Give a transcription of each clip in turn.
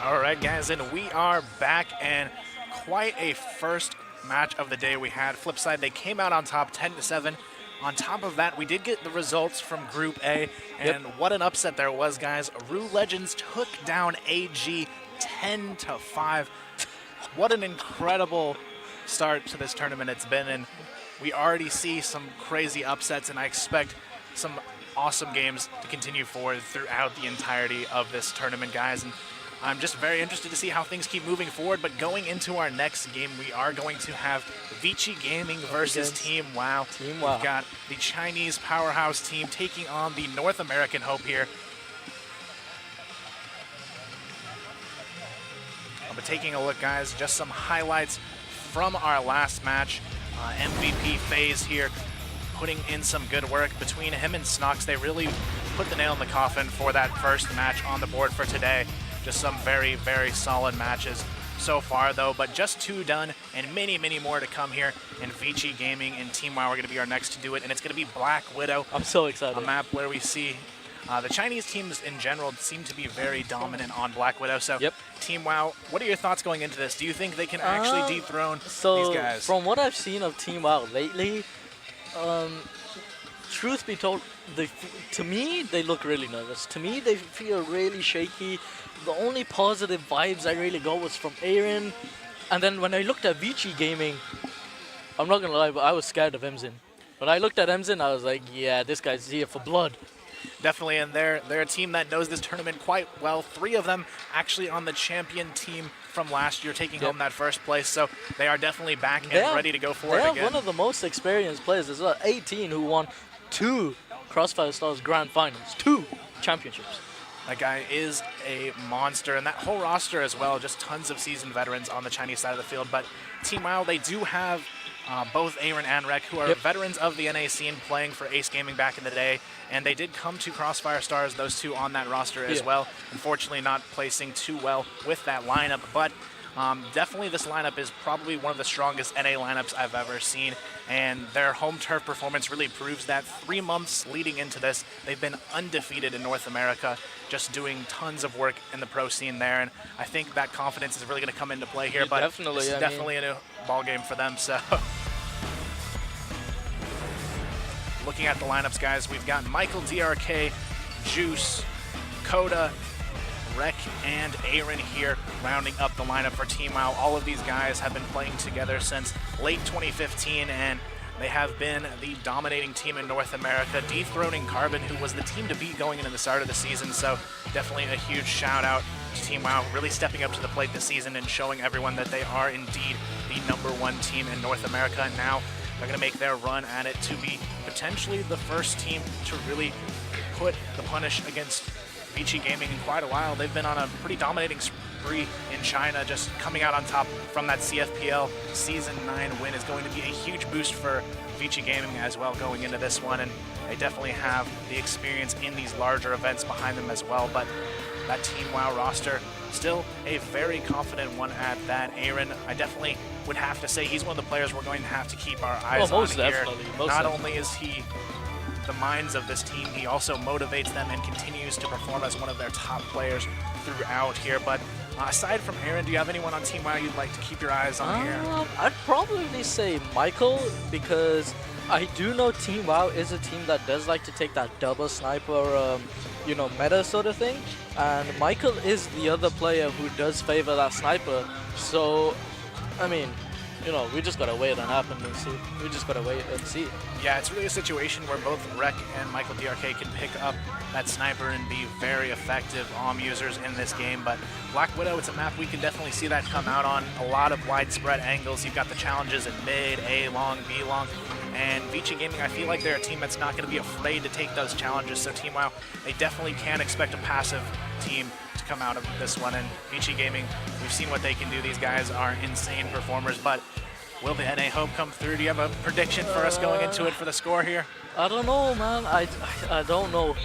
All right, guys, and we are back, and quite a first match of the day we had. Flip side, they came out on top 10-7. On top of that, we did get the results from Group A, and what an upset there was, guys. Rue Legends took down AG 10-5. What an incredible start to this tournament it's been, and we already see some crazy upsets, and I expect some awesome games to continue forward throughout the entirety of this tournament, guys. And I'm just very interested to see how things keep moving forward, but going into our next game, we are going to have Vici Gaming versus Team WoW. Team WoW. We've got the Chinese powerhouse team taking on the North American hope here. But taking a look, guys, just some highlights from our last match. MVP phase here, putting in some good work between him and Snox. They really put the nail in the coffin for that first match on the board for today. Just some very, very solid matches so far, though, but just 2 done and many, many more to come here. And Vici Gaming and Team WoW are going to be our next to do it, and it's going to be Black Widow. I'm so excited. A map where we see the Chinese teams in general seem to be very dominant on Black Widow. So, Team WoW, what are your thoughts going into this? Do you think they can actually dethrone these guys? From what I've seen of Team WoW lately, truth be told, to me, they look really nervous. To me, they feel really shaky. The only positive vibes I really got was from Aaron. And then when I looked at Vici Gaming, I'm not going to lie, but I was scared of Emzin. When I looked at Emzin, I was like, yeah, this guy's here for blood. Definitely, and they're a team that knows this tournament quite well. 3 of them actually on the champion team from last year, taking home that first place. So they are definitely back and ready to go for it again. They have one of the most experienced players as well. 18 who won 2 Crossfire Stars Grand Finals, 2 championships. That guy is a monster, and that whole roster as well, just tons of seasoned veterans on the Chinese side of the field. But Team WoW, they do have both Aaron and Rek, who are veterans of the NA scene, playing for Ace Gaming back in the day, and they did come to Crossfire Stars, those 2 on that roster as well. Unfortunately, not placing too well with that lineup, but definitely this lineup is probably one of the strongest NA lineups I've ever seen, and their home turf performance really proves that. 3 months leading into this, they've been undefeated in North America, just doing tons of work in the pro scene there, and I think that confidence is really going to come into play here, but it's definitely a new ball game for them. So looking at the lineups, guys, we've got Michael, DRK, Juice, Coda, Rek, and Aaron here rounding up the lineup for Team WoW. All of these guys have been playing together since late 2015, and they have been the dominating team in North America, dethroning Carbon, who was the team to beat going into the start of the season. So definitely a huge shout out to Team WoW, really stepping up to the plate this season and showing everyone that they are indeed the #1 team in North America. And now they're going to make their run at it to be potentially the first team to really put the punish against Vici Gaming in quite a while. They've been on a pretty dominating spree in China, just coming out on top from that CFPL Season 9 win is going to be a huge boost for Vici Gaming as well going into this one, and they definitely have the experience in these larger events behind them as well. But that Team WoW roster, still a very confident one at that. Aaron, I definitely would have to say he's one of the players we're going to have to keep our eyes on here. Not only is he the minds of this team, he also motivates them and continues to perform as one of their top players throughout here. But aside from Aaron, do you have anyone on Team WoW you'd like to keep your eyes on here? I'd probably say Michael, because I do know Team WoW is a team that does like to take that double sniper, you know, meta sort of thing. And Michael is the other player who does favor that sniper. So, I mean, you know, we just gotta wait and happen and see. We just gotta wait and see. Yeah, it's really a situation where both Rek and Michael DRK can pick up that sniper and be very effective users in this game. But Black Widow, it's a map we can definitely see that come out on. A lot of widespread angles. You've got the challenges in mid, A long, B long. And Vici Gaming, I feel like they're a team that's not going to be afraid to take those challenges. So Team WoW, they definitely can expect a passive team to come out of this one. And Vici Gaming, we've seen what they can do. These guys are insane performers, but will the NA hope come through? Do you have a prediction for us going into it for the score here? I don't know, man. I don't know.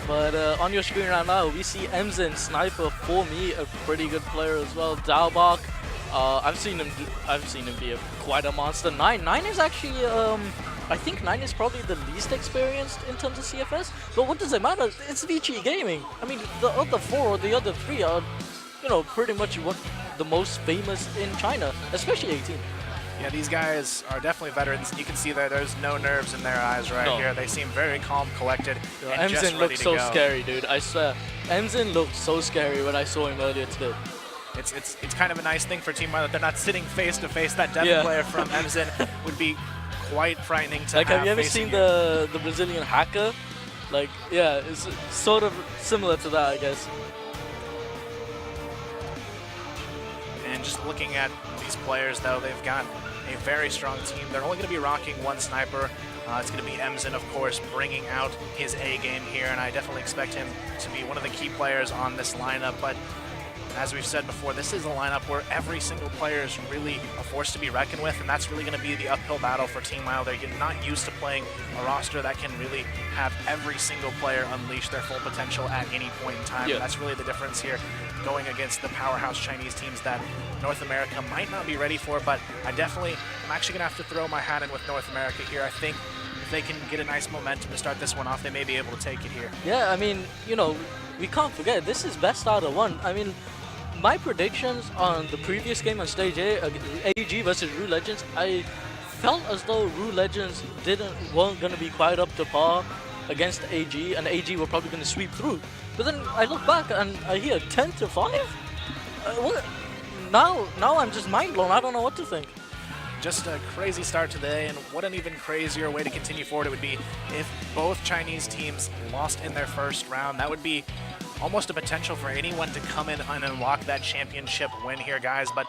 But on your screen right now, we see Emzin Sniper, for me, a pretty good player as well. Daobak, I've seen him be quite a monster. Nine is actually, I think 9 is probably the least experienced in terms of CFS. But what does it matter? It's Vici Gaming. I mean, the other 4 or the other 3 are, pretty much the most famous in China, especially 18. Yeah, these guys are definitely veterans. You can see that there's no nerves in their eyes right here. They seem very calm, collected, and just Emzin ready looks to so go. scary, dude. I swear. Emzin looked so scary when I saw him earlier today. It's kind of a nice thing for Team One that they're not sitting face to face. That Devon player from Emzin would be quite frightening to have you ever seen you. the Brazilian hacker? Like, yeah, it's sort of similar to that, I guess. And just looking at these players, though, they've got a very strong team. They're only going to be rocking one sniper. It's going to be Emzin, of course, bringing out his A game here, and I definitely expect him to be one of the key players on this lineup. But as we've said before, this is a lineup where every single player is really a force to be reckoned with, and that's really going to be the uphill battle for Team WoW. They're not used to playing a roster that can really have every single player unleash their full potential at any point in time. And that's really the difference here, going against the powerhouse Chinese teams that North America might not be ready for. But I'm actually going to have to throw my hat in with North America here. I think if they can get a nice momentum to start this one off, they may be able to take it here. Yeah, I mean, we can't forget, this is best out of one. I mean, my predictions on the previous game on Stage A, AG versus Rue Legends, I felt as though Rue Legends weren't going to be quite up to par against AG, and AG were probably going to sweep through. But then I look back and I hear 10-5? What? Now I'm just mind blown. I don't know what to think. Just a crazy start to the day, and what an even crazier way to continue forward it would be if both Chinese teams lost in their first round. That would be almost a potential for anyone to come in and unlock that championship win here, guys. But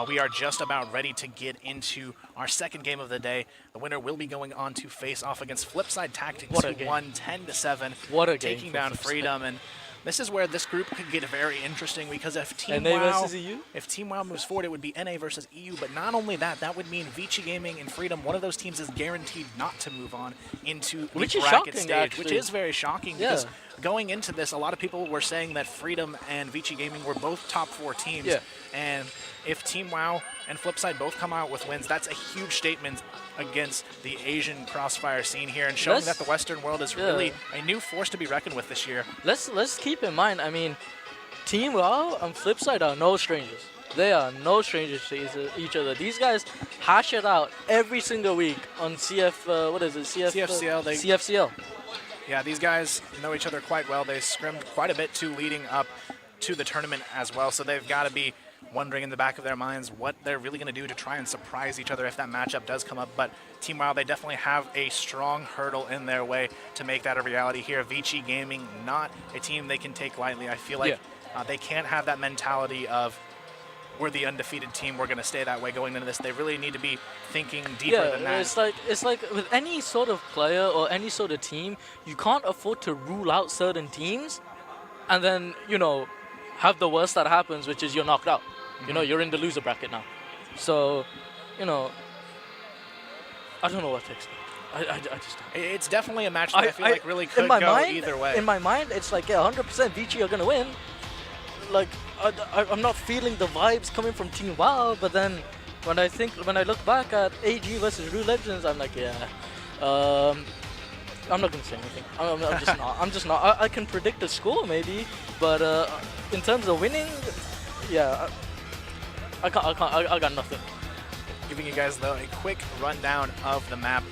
we are just about ready to get into our second game of the day. The winner will be going on to face off against Flipside Tactics, who won 10-7, taking down Freedom. And this is where this group could get very interesting, because if Team WoW moves forward, it would be NA versus EU. But not only that, that would mean Vici Gaming and Freedom, one of those teams is guaranteed not to move on into the bracket stage, which is very shocking because going into this, a lot of people were saying that Freedom and Vici Gaming were both top 4 teams. And if Team WoW and Flipside both come out with wins, that's a huge statement against the Asian crossfire scene here, and showing that the Western world is really a new force to be reckoned with this year. Let's keep in mind, I mean, Team WoW and Flipside are no strangers. They are no strangers to each other. These guys hash it out every single week on CFCL. Yeah, these guys know each other quite well. They scrimmed quite a bit too leading up to the tournament as well, so they've got to be wondering in the back of their minds what they're really going to do to try and surprise each other if that matchup does come up. But Team WoW, they definitely have a strong hurdle in their way to make that a reality here. Vici Gaming, not a team they can take lightly. I feel like they can't have that mentality of, we're the undefeated team, we're going to stay that way going into this. They really need to be thinking deeper than that. It's like with any sort of player or any sort of team, you can't afford to rule out certain teams and then, have the worst that happens, which is you're knocked out. You're in the loser bracket now. So, I don't know what to expect. I just don't. It's definitely a match that I feel like really could go either way. In my mind, it's like, 100% Vici are going to win. Like, I'm not feeling the vibes coming from Team WoW, but then when I look back at AG versus Rue Legends, I'm like, I'm not going to say anything. I'm just not. I can predict the score maybe, but in terms of winning, I got nothing. Giving you guys, though, a quick rundown of the map.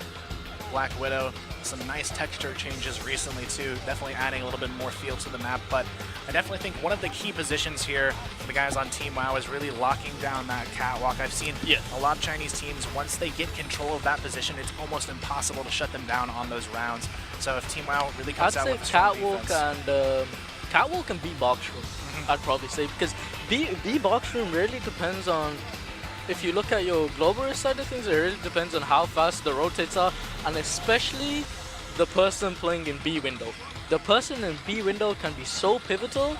Black Widow, some nice texture changes recently, too. Definitely adding a little bit more feel to the map, but I definitely think one of the key positions here for the guys on Team WoW is really locking down that catwalk. I've seen a lot of Chinese teams, once they get control of that position, it's almost impossible to shut them down on those rounds. So if Team WoW really comes out with a strong defense. Catwalk and B box room, I'd probably say, because B box room really depends on, if you look at your globalist side of things, it really depends on how fast the rotates are, and especially the person playing in B window. The person in B window can be so pivotal,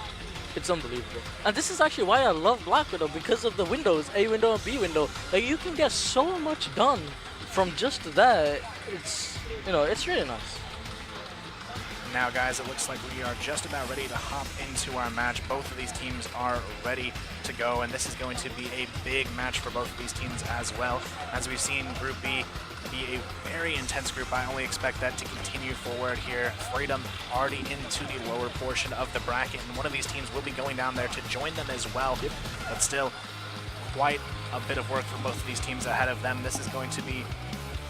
it's unbelievable. And this is actually why I love Black Widow, because of the windows, A window and B window. Like, you can get so much done from just that. It's, it's really nice. Now, guys, it looks like we are just about ready to hop into our match. Both of these teams are ready to go, and this is going to be a big match for both of these teams as well. As we've seen Group B be a very intense group, I only expect that to continue forward here. Freedom already into the lower portion of the bracket, and one of these teams will be going down there to join them as well. But still, quite a bit of work for both of these teams ahead of them. This is going to be,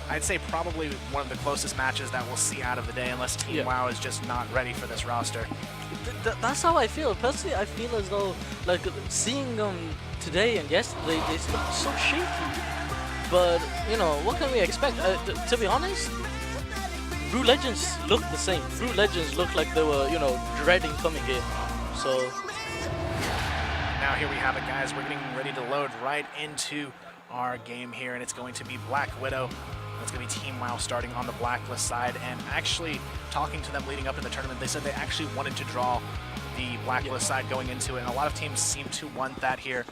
I'd say, probably one of the closest matches that we'll see out of the day, unless Team WoW is just not ready for this roster. That's how I feel. Personally, I feel as though, like, seeing them today and yesterday, they look so shaky. But, you know, what can we expect? To be honest, Brew Legends look the same. Brew Legends look like they were, you know, dreading coming here. So now here we have it, guys. We're getting ready to load right into our game here, and it's going to be Black Widow. It's going to be Team WoW starting on the Blacklist side, and actually talking to them leading up to the tournament, they said they actually wanted to draw the Blacklist side going into it, and a lot of teams seem to want that here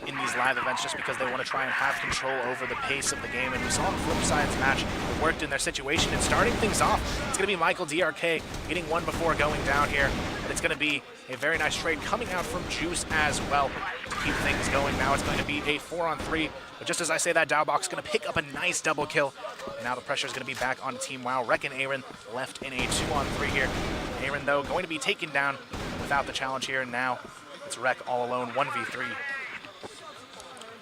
in these live events just because they want to try and have control over the pace of the game. And we saw in Flipside's match, it worked in their situation, and starting things off, it's going to be Michael DRK getting one before going down here, but it's going to be a very nice trade coming out from Juice as well to keep things going. Now it's going to be a 4-on-3, but just as I say that, Dowbox is going to pick up a nice double kill. And now the pressure is going to be back on Team WoW. Rek and Aaron left in a 2-on-3 here. Aaron, though, going to be taken down without the challenge here. Now it's Rek all alone, 1v3.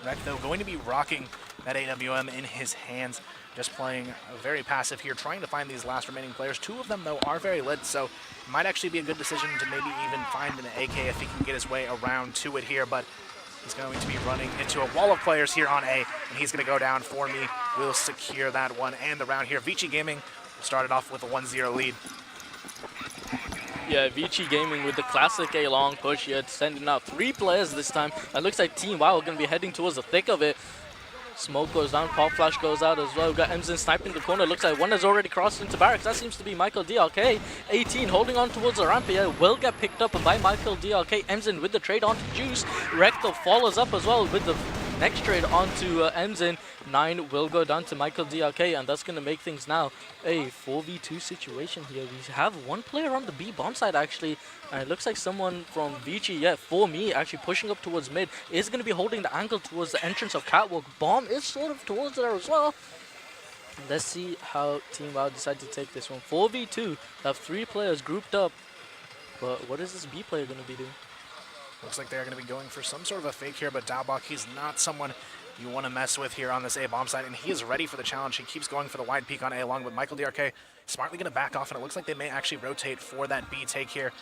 Rek, though, going to be rocking that AWM in his hands, just playing very passive here, trying to find these last remaining players. Two of them, though, are very lit, so it might actually be a good decision to maybe even find an AK if he can get his way around to it here, but he's going to be running into a wall of players here on A, and he's going to go down for me. We'll secure that one and the round here. Vici Gaming started off with a 1-0 lead. Yeah, Vici Gaming with the classic A long push here, sending out 3 players this time. It looks like Team WoW are going to be heading towards the thick of it. Smoke goes down, Pop Flash goes out as well. We've got Emzen sniping the corner. Looks like one has already crossed into barracks. That seems to be Michael DRK. 18 holding on towards the ramp here. Will get picked up by Michael DRK. Emzen with the trade onto Juice. Recto follows up as well with the next trade onto Emzen. 9 will go down to Michael DRK, and that's going to make things now a 4v2 situation here. We have one player on the B bomb side actually, and it looks like someone from Vici, for me, actually pushing up towards mid, is going to be holding the angle towards the entrance of Catwalk. Bomb is sort of towards there as well. Let's see how Team WoW decide to take this one. 4v2, have 3 players grouped up, but what is this B player going to be doing? Looks like they're going to be going for some sort of a fake here, but Daubach, he's not someone you want to mess with here on this A bomb side, and he is ready for the challenge. He keeps going for the wide peek on A along with Michael DRK. Smartly going to back off, and it looks like they may actually rotate for that B take here.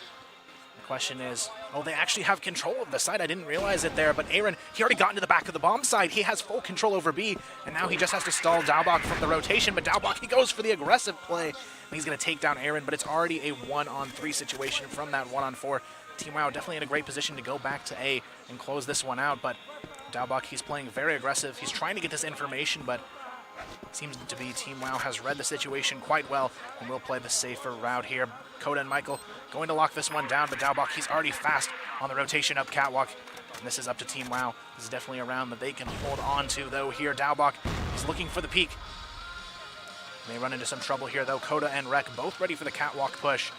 The question is, oh, they actually have control of the side. I didn't realize it there, but Aaron, he already got into the back of the bomb side. He has full control over B, and now he just has to stall Daubach from the rotation, but Daubach, he goes for the aggressive play, and he's going to take down Aaron, but it's already a 1-on-3 situation from that 1-on-4. Team WoW definitely in a great position to go back to A and close this one out, but Daubach, he's playing very aggressive. He's trying to get this information, but it seems to be Team WoW has read the situation quite well and will play the safer route here. Coda and Michael going to lock this one down, but Daubach, he's already fast on the rotation up Catwalk. And this is up to Team WoW. This is definitely a round that they can hold on to, though. Here, Daubach is looking for the peak. They run into some trouble here, though. Coda and Rek both ready for the Catwalk push.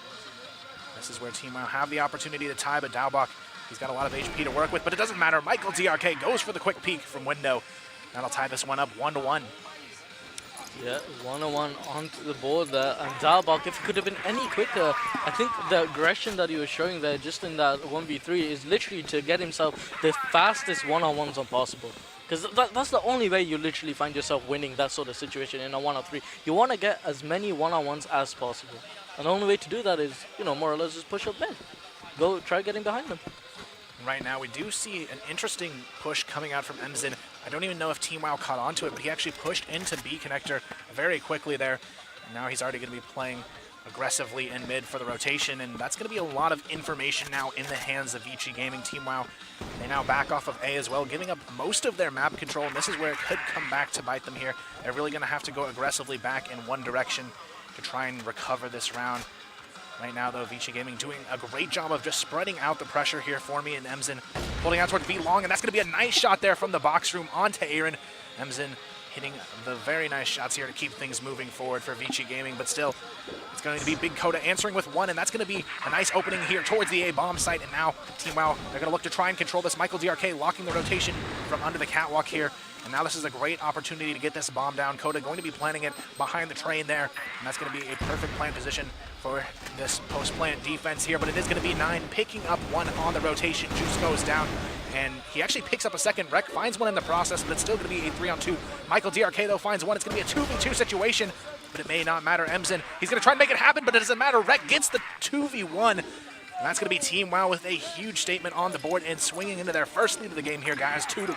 This is where Team WoW have the opportunity to tie, but Daubach, he's got a lot of HP to work with, but it doesn't matter. Michael DRK goes for the quick peek from window. That'll tie this one up 1-1. Yeah, 1-1 onto the board there. And Daubach, if it could have been any quicker, I think the aggression that he was showing there just in that 1v3 is literally to get himself the fastest one-on-ones on possible. Because that's the only way you literally find yourself winning that sort of situation in a 1-on-3. You want to get as many one-on-ones as possible. And the only way to do that is, you know, more or less just push up mid. Go try getting behind them. Right now, we do see an interesting push coming out from Emzen. I don't even know if Team WoW caught onto it, but he actually pushed into B connector very quickly there. And now he's already going to be playing aggressively in mid for the rotation, and that's going to be a lot of information now in the hands of Vici Gaming. Team WoW, they now back off of A as well, giving up most of their map control, and this is where it could come back to bite them here. They're really going to have to go aggressively back in one direction to try and recover this round. Right now, though, Vici Gaming doing a great job of just spreading out the pressure here for me, and Emzen holding out toward V long, and that's going to be a nice shot there from the box room onto Aaron. Emzen hitting the very nice shots here to keep things moving forward for Vici Gaming, but still, it's It's going to be Big Coda answering with one, and that's going to be a nice opening here towards the A bomb site. And now Team WoW, they're going to look to try and control this. Michael DRK locking the rotation from under the catwalk here. And now this is a great opportunity to get this bomb down. Coda going to be planting it behind the train there. And that's going to be a perfect plant position for this post-plant defense here. But it is going to be 9 picking up one on the rotation. Juice goes down. And he actually picks up a second. Rec finds one in the process, but it's still going to be a 3-on-2. Michael DRK, though, finds one. It's going to be a 2v2 situation, but it may not matter. Emzen, he's going to try and make it happen, but it doesn't matter. Rec gets the 2v1. And that's going to be Team WoW with a huge statement on the board and swinging into their first lead of the game here, guys, 2-1.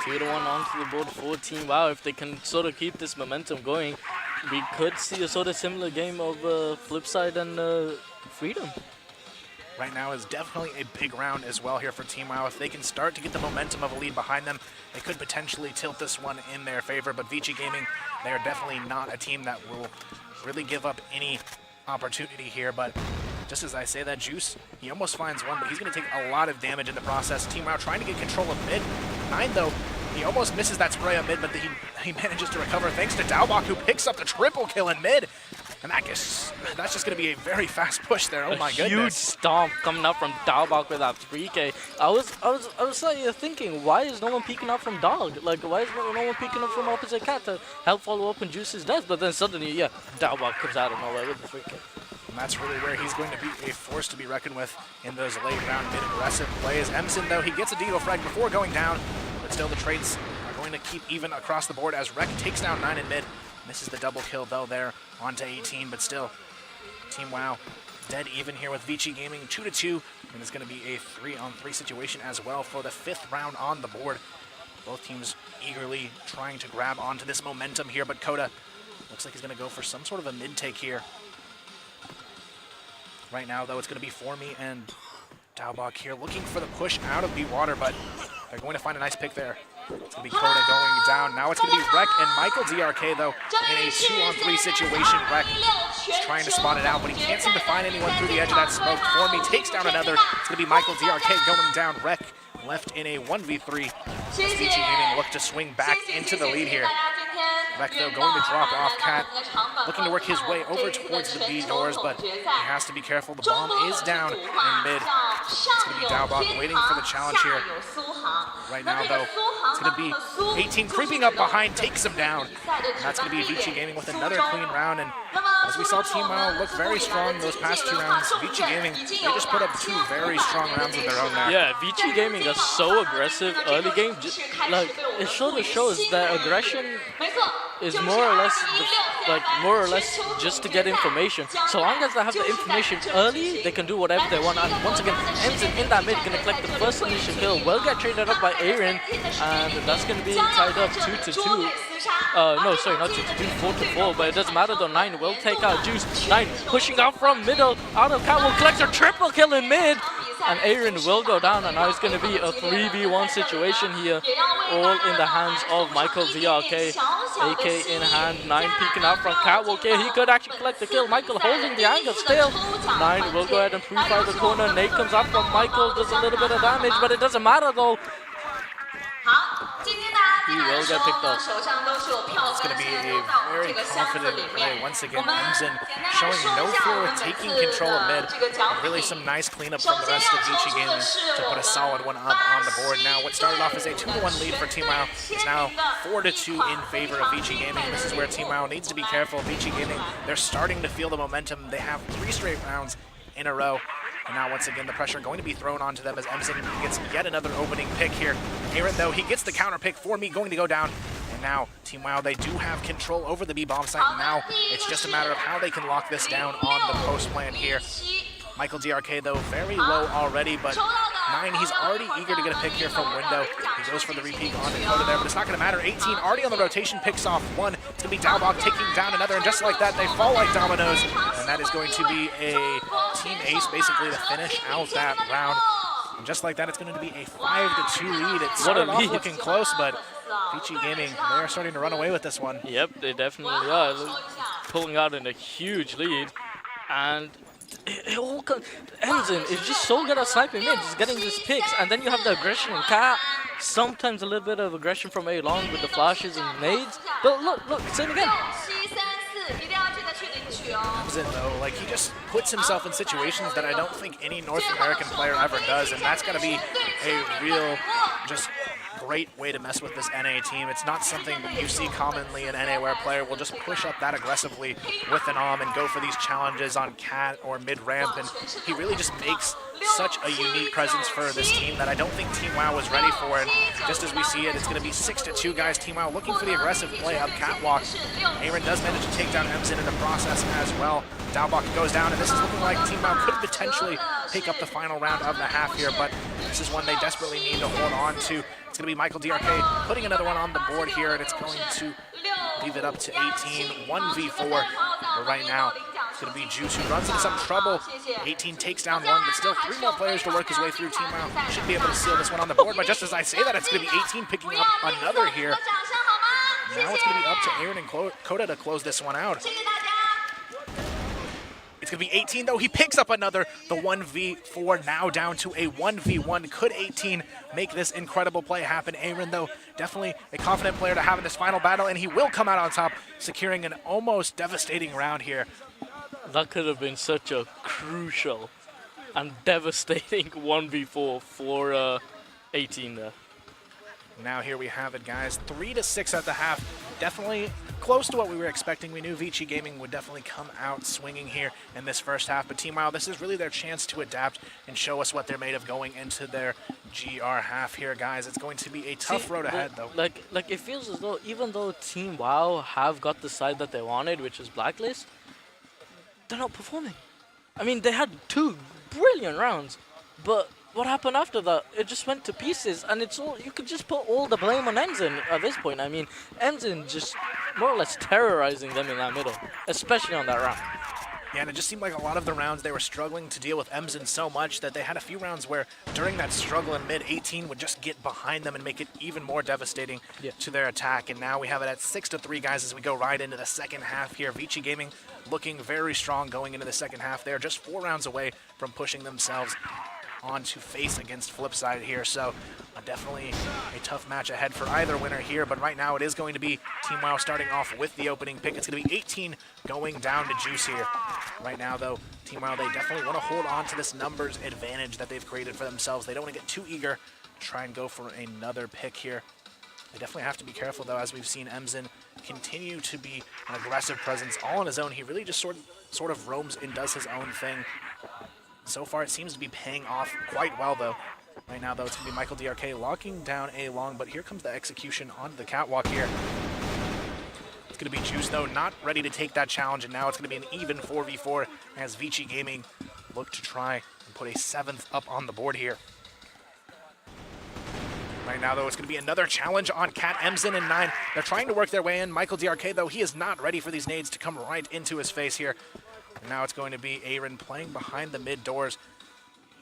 2-1 onto the board for Team WoW. If they can sort of keep this momentum going, we could see a sort of similar game of Flipside and Freedom. Right now is definitely a big round as well here for Team WoW. If they can start to get the momentum of a lead behind them, they could potentially tilt this one in their favor. But Vici Gaming, they are definitely not a team that will really give up any opportunity here. But just as I say that, Juice, he almost finds one, but he's going to take a lot of damage in the process. Team WoW trying to get control of mid. 9, though, he almost misses that spray on mid, but he manages to recover thanks to w0w, who picks up the triple kill in mid. And that's just going to be a very fast push there. Oh my goodness! Huge stomp coming up from w0w with that 3K. I was like thinking, why is no one peeking up from Dog? Like, why is no one peeking up from opposite Cat to help follow up on Juice's death? But then suddenly, yeah, w0w comes out of nowhere with the 3K. And that's really where he's going to be a force to be reckoned with in those late round mid-aggressive plays. Emzen, though, he gets a Deagle frag before going down, but still the trades are going to keep even across the board as Rec takes down 9 in mid. Misses the double kill, though, there onto 18, but still, Team WoW dead even here with Vici Gaming, 2-2, and it's going to be a 3-on-3 situation as well for the 5th round on the board. Both teams eagerly trying to grab onto this momentum here, but Coda looks like he's going to go for some sort of a mid-take here. Right now, though, it's going to be Formy and w0w here looking for the push out of B-Water, but they're going to find a nice pick there. It's going to be Coda going down. Now it's going to be Rec and Michael DRK, though, in a 2-on-3 situation. Rec is trying to spot it out, but he can't seem to find anyone through the edge of that smoke. Formy takes down another. It's going to be Michael DRK going down. Rec left in a 1v3. As Vici Gaming look to swing back into the lead here. Rec, though, going to drop off Cat, looking to work his way over towards the B doors, but he has to be careful. The bomb is down in mid. It's going to be w0w waiting for the challenge here. Right now, though, it's going to be 18 creeping up behind, takes him down. And that's going to be Vici Gaming with another clean round. And as we saw Team WoW look very strong those past 2 rounds, Vici Gaming, they just put up 2 very strong rounds of their own there. Yeah, Vici Gaming is so aggressive early game. Like, it sort of shows that aggression is more or less just to get information. So long as they have the information early, they can do whatever they want. And once again, Emzen in that mid going to collect the first initial kill. Will get traded up by Aaron, and that's going to be tied up 2-2. No, sorry, not 2-2, 4-4. But it doesn't matter though. 9 will take out Juice. 9 pushing out from middle, out of Cat will collect a triple kill in mid. And Aaron will go down, and now it's going to be a 3v1 situation here, all in the hands of Michael DRK. AK in hand, 9 peeking out from Catwalk here. He could actually collect the kill. Michael holding the angle still. 9 will go ahead and purify the corner. Nate comes up from Michael, does a little bit of damage, but it doesn't matter though. He will get picked up. It's going to be a very confident play. Once again, Emzen showing no fear with taking control of mid. Really some nice cleanup from the rest of Vici Gaming to put a solid one up on the board. Now what started off as a 2-1 lead for Team WoW is now 4-2 in favor of Vici Gaming. This is where Team WoW needs to be careful. Vici Gaming, they're starting to feel the momentum. They have 3 straight rounds in a row. And now, once again, the pressure going to be thrown onto them as Emzen gets yet another opening pick here. Aaron, though, he gets the counter pick for me, going to go down. And now, Team WoW, they do have control over the B-bomb site. Now, it's just a matter of how they can lock this down on the post plan here. Michael DRK, though, very low already, but 9, he's already eager to get a pick here from Window. He goes for the repeat on Dakota there, but it's not going to matter. 18 already on the rotation, picks off 1. It's going to be w0w taking down another, and just like that, they fall like dominoes. And that is going to be a team ace, basically, to finish out that round. And just like that, it's going to be a 5-2 lead. It started off looking close, but Vici Gaming, they are starting to run away with this one. Yep, they definitely are. Pulling out in a huge lead. And it all Emzen is just so good at sniping mid, just getting these picks, and then you have the aggression in Cat, sometimes a little bit of aggression from A-Long with the flashes and nades. But look, same again. Emzen, though, like, he just puts himself in situations that I don't think any North American player ever does, and that's going to be a real, just great way to mess with this NA team. It's not something that you see commonly in NA where a player will just push up that aggressively with an and go for these challenges on cat or mid-ramp, and he really just makes such a unique presence for this team that I don't think Team WoW was ready for. And just as we see it, it's going to be 6-2, guys. Team WoW looking for the aggressive play up catwalk. Aaron does manage to take down Emzen in the process as well. Downblock goes down, and this is looking like Team WoW could potentially pick up the final round of the half here, but this is one they desperately need to hold on to. It's going to be Michael DRK putting another one on the board here, and it's going to leave it up to 18, 1v4. But right now, it's going to be Juice who runs into some trouble. 18 takes down one, but still 3 more players to work his way through. Team WoW should be able to seal this one on the board, but just as I say that, it's going to be 18 picking up another here. Now it's going to be up to Aaron and Coda to close this one out. It's going to be 18, though. He picks up another. The 1v4 now down to a 1v1. Could 18 make this incredible play happen? Aaron, though, definitely a confident player to have in this final battle, and he will come out on top, securing an almost devastating round here. That could have been such a crucial and devastating 1v4 for 18 there. Now here we have it, guys. 3-6 at the half. Definitely close to what we were expecting. We knew Vici Gaming would definitely come out swinging here in this first half, but Team WoW, this is really their chance to adapt and show us what they're made of going into their GR half here, guys. It's going to be a tough road ahead, though. Like it feels as though even though Team WoW have got the side that they wanted, which is Blacklist, they're not performing. I mean, they had 2 brilliant rounds, but what happened after that? It just went to pieces, and it's all, you could just put all the blame on Emzen at this point. I mean, Emzen just more or less terrorizing them in that middle, especially on that round. Yeah, and it just seemed like a lot of the rounds they were struggling to deal with Emzen so much that they had a few rounds where during that struggle in mid, 18 would just get behind them and make it even more devastating to their attack. And now we have it at 6-3, guys, as we go right into the second half here. Vici Gaming looking very strong going into the second half. They're just 4 rounds away from pushing themselves on to face against Flipside here, so definitely a tough match ahead for either winner here, but right now it is going to be Team WoW starting off with the opening pick. It's going to be 18 going down to Juice here. Right now, though, Team WoW, they definitely want to hold on to this numbers advantage that they've created for themselves. They don't want to get too eager to try and go for another pick here. They definitely have to be careful, though, as we've seen Emzen continue to be an aggressive presence all on his own. He really just sort of roams and does his own thing. So far, it seems to be paying off quite well, though. Right now, though, it's going to be Michael DRK locking down a long, but here comes the execution onto the catwalk here. It's going to be Juice, though, not ready to take that challenge, and now it's going to be an even 4v4 as Vici Gaming look to try and put a 7th up on the board here. Right now, though, it's going to be another challenge on Cat Emzen and 9. They're trying to work their way in. Michael DRK, though, he is not ready for these nades to come right into his face here. And now it's going to be Aaron playing behind the mid doors.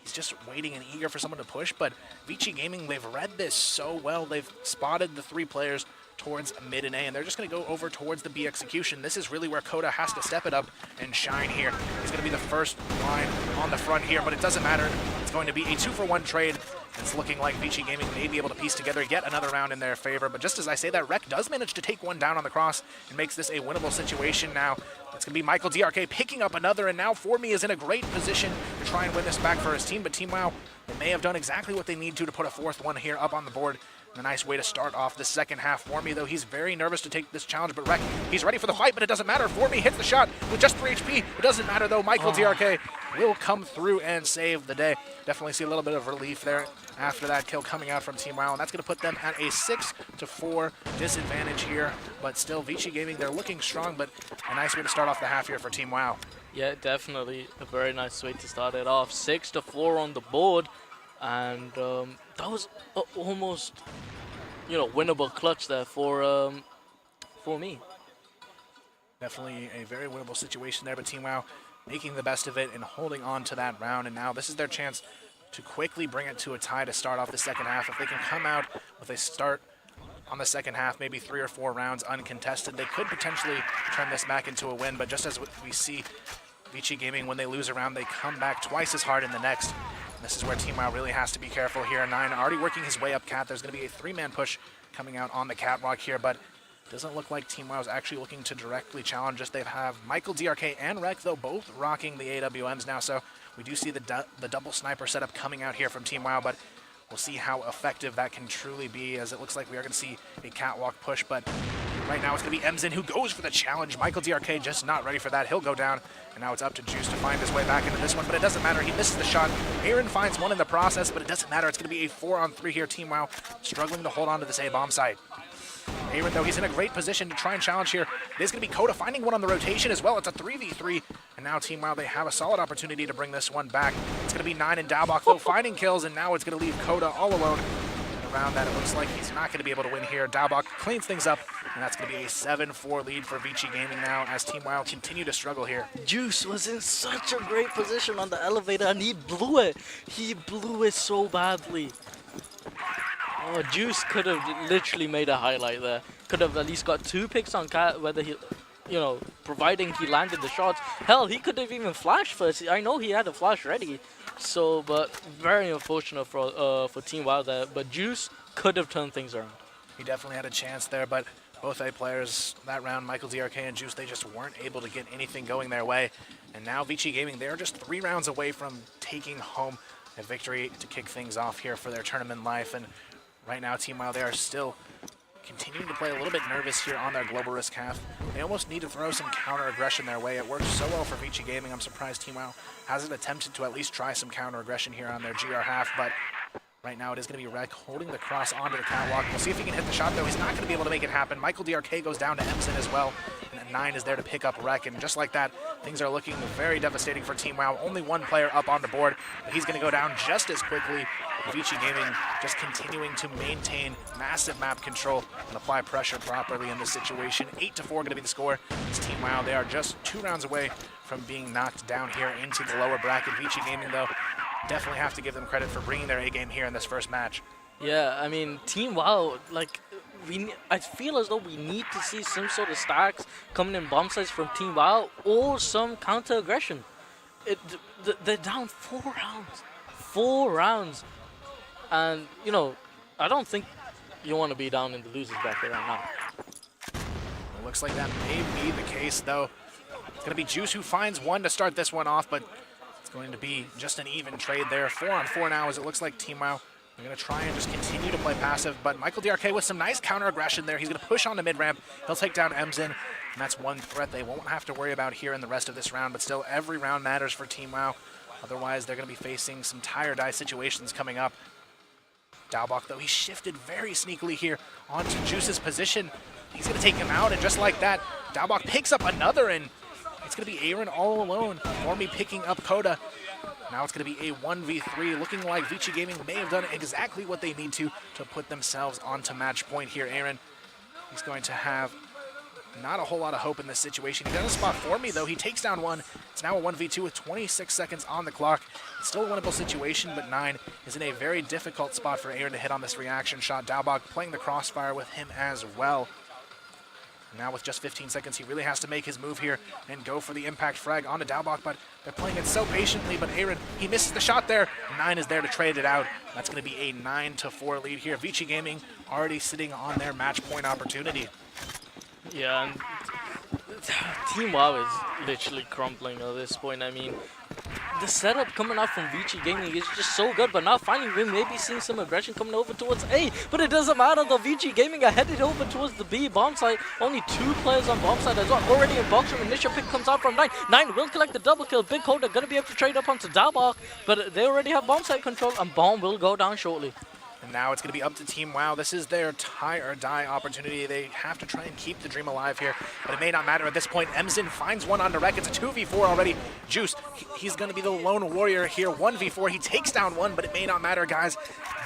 He's just waiting and eager for someone to push, but Vici Gaming, they've read this so well. They've spotted the 3 players towards mid and A, and they're just going to go over towards the B execution. This is really where Coda has to step it up and shine here. He's going to be the first line on the front here, but it doesn't matter. It's going to be a 2-for-1 trade. It's looking like Vici Gaming may be able to piece together yet another round in their favor, but just as I say that, Rek does manage to take one down on the cross and makes this a winnable situation now. It's going to be Michael DRK picking up another, and now Formi is in a great position to try and win this back for his team, but Team WoW, they may have done exactly what they need to put a 4th one here up on the board. A nice way to start off the second half. Formi, though, he's very nervous to take this challenge, but Rek, he's ready for the fight, but it doesn't matter. Formi hits the shot with just 3 HP. It doesn't matter, though. Michael DRK will come through and save the day. Definitely see a little bit of relief there after that kill coming out from Team WoW, and that's going to put them at a 6-4 disadvantage here. But still, Vici Gaming, they're looking strong, but a nice way to start off the half here for Team WoW. Yeah, definitely a very nice way to start it off. 6-4 on the board, and that was almost, you know, winnable clutch there for me. Definitely a very winnable situation there, but Team WoW making the best of it and holding on to that round, and now this is their chance to quickly bring it to a tie to start off the second half. If they can come out with a start on the second half, maybe 3 or 4 rounds uncontested, they could potentially turn this back into a win, but just as we see Vici Gaming, when they lose a round, they come back twice as hard in the next. And this is where Team WoW really has to be careful here. 9 already working his way up cat. There's going to be a 3-man push coming out on the catwalk here, but Doesn't look like Team WoW is actually looking to directly challenge us. They have Michael, DRK, and Rek, though, both rocking the AWMs now. So we do see the double sniper setup coming out here from Team WoW, but we'll see how effective that can truly be, as it looks like we are going to see a catwalk push. But right now it's going to be Emzin who goes for the challenge. Michael DRK just not ready for that. He'll go down, and now it's up to Juice to find his way back into this one, but it doesn't matter. He misses the shot. Aaron finds one in the process, but it doesn't matter. It's going to be a 4-on-3 here. Team WoW struggling to hold on to this A-bomb site. Aaron, though, he's in a great position to try and challenge here. It is going to be Coda finding one on the rotation as well. It's a 3v3, and now Team WoW, they have a solid opportunity to bring this one back. It's going to be 9 and Daubach, though, finding kills, and now it's going to leave Coda all alone. Around that, it looks like he's not going to be able to win here. Daubach cleans things up, and that's going to be a 7-4 lead for Vici Gaming now as Team WoW continue to struggle here. Juice was in such a great position on the elevator, and he blew it. He blew it so badly. Oh, Juice could have literally made a highlight there. Could have at least got 2 picks on Cat, whether he, you know, providing he landed the shots. Hell, he could have even flashed first. I know he had a flash ready. So, but very unfortunate for Team WoW there. But Juice could have turned things around. He definitely had a chance there, but both A players that round, Michael, DRK, and Juice, they just weren't able to get anything going their way. And now Vici Gaming, they're just 3 rounds away from taking home a victory to kick things off here for their tournament life. And right now, Team WoW, they are still continuing to play a little bit nervous here on their global risk half. They almost need to throw some counter aggression their way. It worked so well for Vici Gaming. I'm surprised Team WoW hasn't attempted to at least try some counter aggression here on their GR half, but right now it is going to be Rek holding the cross onto the catwalk. We'll see if he can hit the shot, though. He's not going to be able to make it happen. Michael DRK goes down to Emson as well, and then 9 is there to pick up Rek, and just like that, things are looking very devastating for Team WoW. Only 1 player up on the board, but he's going to go down just as quickly. Vici Gaming just continuing to maintain massive map control and apply pressure properly in this situation. 8-4 going to be the score. It's Team WoW. They are just 2 rounds away from being knocked down here into the lower bracket. Vici Gaming, though, definitely have to give them credit for bringing their A-game here in this first match. Yeah, I mean, Team WoW, like, I feel as though we need to see some sort of stacks coming in bomb sites from Team WoW or some counter aggression. They're down 4 rounds. 4 rounds. And, you know, I don't think you want to be down in the losers bracket right now. It looks like that may be the case, though. It's going to be Juice who finds one to start this one off, but it's going to be just an even trade there. 4-on-4 now, as it looks like Team WoW, they're going to try and just continue to play passive, but Michael DRK with some nice counter aggression there. He's going to push on the mid-ramp. He'll take down Emzin, and that's 1 threat they won't have to worry about here in the rest of this round, but still every round matters for Team WoW. Otherwise, they're going to be facing some tire-die situations coming up. Daubach, though, he shifted very sneakily here onto Juice's position. He's going to take him out, and just like that, Daubach picks up another, and it's going to be Aaron all alone. Normie picking up Coda. Now it's going to be a 1v3, looking like Vici Gaming may have done exactly what they need to put themselves onto match point here. Aaron, he's going to have not a whole lot of hope in this situation. He does a spot for me, though. He takes down 1. It's now a 1v2 with 26 seconds on the clock. It's still a winnable situation, but 9 is in a very difficult spot for Aaron to hit on this reaction shot. Daubach playing the crossfire with him as well. Now with just 15 seconds, he really has to make his move here and go for the impact frag onto Daubach, but they're playing it so patiently. But Aaron, he misses the shot there. 9 is there to trade it out. That's going to be a 9-4 lead here. Vici Gaming already sitting on their match point opportunity. Yeah, and Team WoW is literally crumbling at this point. I mean, the setup coming out from Vici Gaming is just so good, but now finally we may be seeing some aggression coming over towards A, but it doesn't matter. The Vici Gaming are headed over towards the B bomb site. Only 2 players on bomb site as well. Already in box room, initial pick comes out from 9. 9 will collect the double kill. Big Coda gonna be able to trade up onto Daubach, but they already have bomb site control, and bomb will go down shortly. And now it's going to be up to Team WoW. This is their tie or die opportunity. They have to try and keep the dream alive here, but it may not matter at this point. Emzin finds one on Rek. It's a 2v4 already. Juice, he's going to be the lone warrior here. 1v4. He takes down 1, but it may not matter, guys.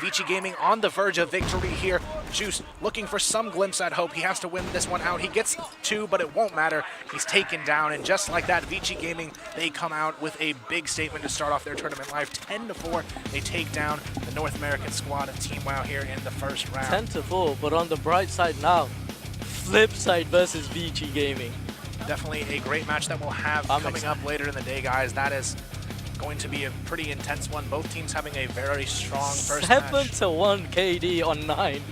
Vici Gaming on the verge of victory here. Juice looking for some glimpse at hope. He has to win this one out. He gets 2, but it won't matter. He's taken down, and just like that, Vici Gaming, they come out with a big statement to start off their tournament life. 10-4. They take down the North American squad of Team WoW here in the first round. 10-4, but on the bright side now, flip side versus Vici Gaming. Definitely a great match that we'll have coming up later in the day, guys. That is going to be a pretty intense one. Both teams having a very strong first match. 7-1 KD on 9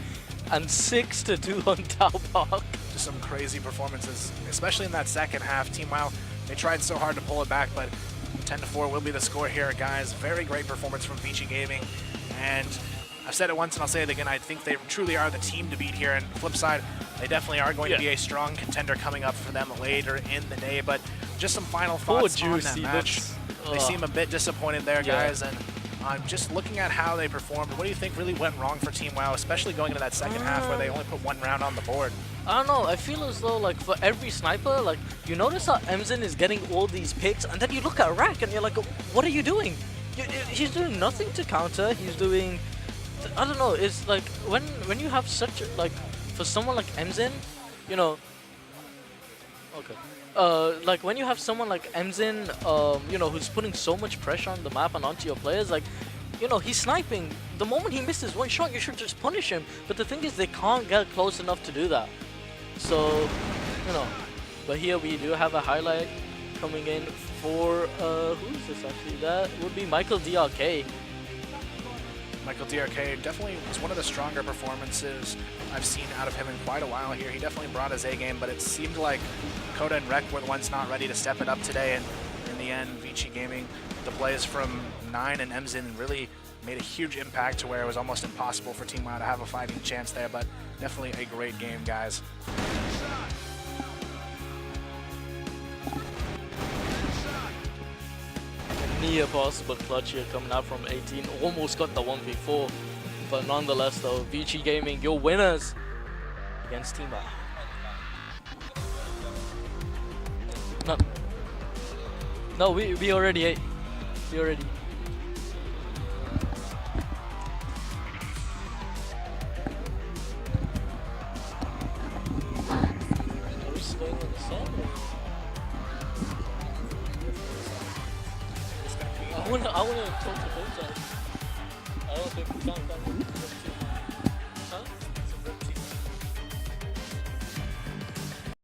and 6-2 on Daubach. Just some crazy performances, especially in that second half. Team WoW, they tried so hard to pull it back, but 10-4 will be the score here, guys. Very great performance from Vici Gaming, and I've said it once and I'll say it again, I think they truly are the team to beat here, and flip side, they definitely are going to be a strong contender coming up for them later in the day, but just some final thoughts on that match. They seem a bit disappointed there, guys, and just looking at how they performed, what do you think really went wrong for Team WoW, especially going into that second half where they only put 1 round on the board? I don't know, I feel as though like for every sniper, like you notice how Emzin is getting all these picks, and then you look at Rack and you're like, what are you doing? He's doing nothing to counter, he's doing, I don't know, it's like when you have such, like, for someone like Emzin, you know, like when you have someone like Emzin, you know, who's putting so much pressure on the map and onto your players, like, you know, he's sniping. The moment he misses one shot, you should just punish him. But the thing is, they can't get close enough to do that. So, you know, but here we do have a highlight coming in for, who is this actually? That would be Michael DRK. Michael DRK definitely was one of the stronger performances I've seen out of him in quite a while here. He definitely brought his A game, but it seemed like Coda and Rec were the ones not ready to step it up today, and in the end, Vici Gaming, the plays from 9 and Emzin really made a huge impact to where it was almost impossible for Team WoW to have a fighting chance there, but definitely a great game, guys. Near possible clutch here coming out from 18. Almost got the 1v4, but nonetheless though, Vici Gaming, your winners against Team WoW. No, we already ate. We already. Are we staying on the sand? I wanna talk to both sides. I don't think we can.